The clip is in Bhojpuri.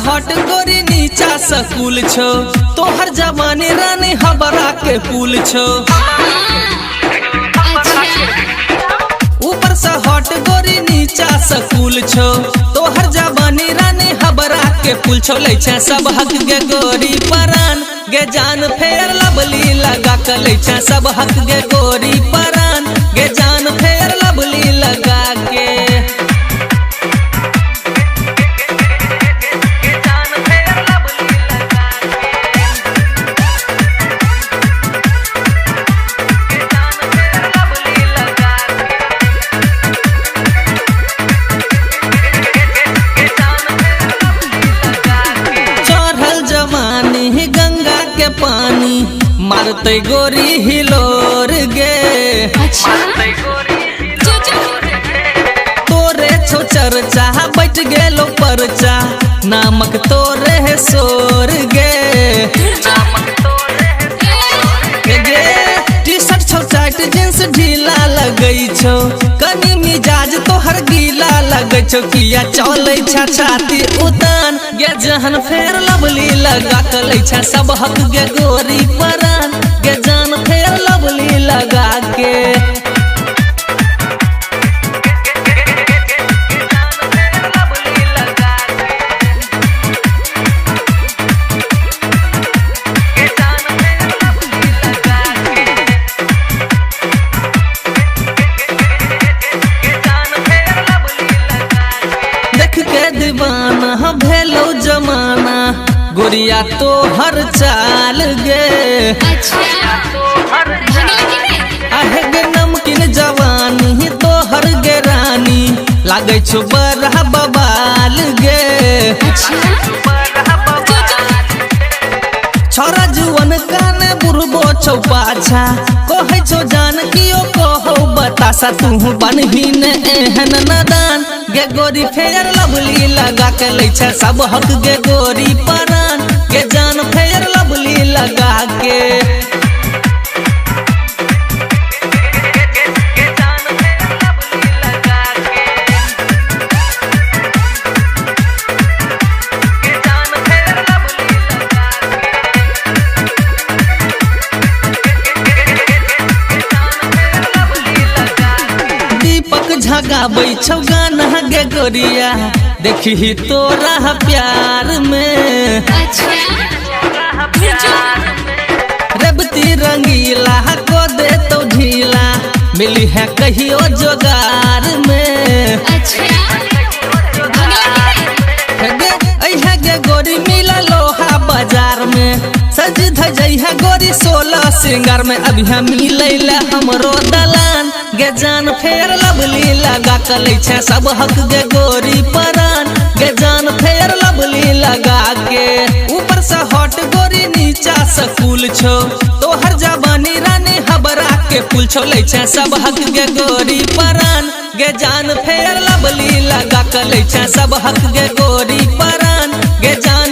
हट गोरी नीचा स्कूल छो तोहर जवानी रानी हबरा के पुल छो। ऊपर से हट गोरी नीचा स्कूल छो तोहर जवानी रानी हबरा के पुल छो। ले छे सब हक गे गोरी परान गे जान फेर लवली लगा के ले छे सब हक गे गोरी परान गे जान फेर लवली लगा के। पानी मारते गोरी हिलोर गे तोरे छो चर्चा बैठ गेलो परचा नामक तोरे है सोर गे। टी शर्ट छो टाइट जींस ढीला लगई छो कनी मिजाज तोहर गीला लगई छो किया चले छा छाती उतान गे जहन फेर लवली लगा के ले छा सब हक गे गोरी परान गे जान फेर लवली लगा के। दीवाना भेलो जमाना गोरिया तो हर चाल गे आहे गे नमकीन जवानी तो हर गे रानी लागे छो बड़ा बबाल गे। छोरा जुवन काने बुरबो छौ पाछा कहे छो जान कियो कहो बतासा तू बनहीन एहन नदान गे गोरी फेर लवली लगा के ले छे सब हक गे गोरी परान गे जान फेर लवली लगा के। झगाबै छौ गाना गे गोरिया देखी तोरा प्यार में रेबती रंगीला को दे तो ढीला मिली है कहियो जोगार में। गे गोरी मिला लोहा बाजार में सज धजई है गोरी 16 सिंगार में अभी हम मिले हमरो दलान गे जान फेर लवली लगा के ले छे सब हक गे गोरी परान गे जान फेर लवली लगा के। ऊपर से हट गोरी नीचा स्कूल छो तोहर जवानी रानी हबरा के पुल छो ले छे सब हक गे गोरी परान गे जान फेर लवली लगा के ले छे सब हक गे गोरी परान गे जान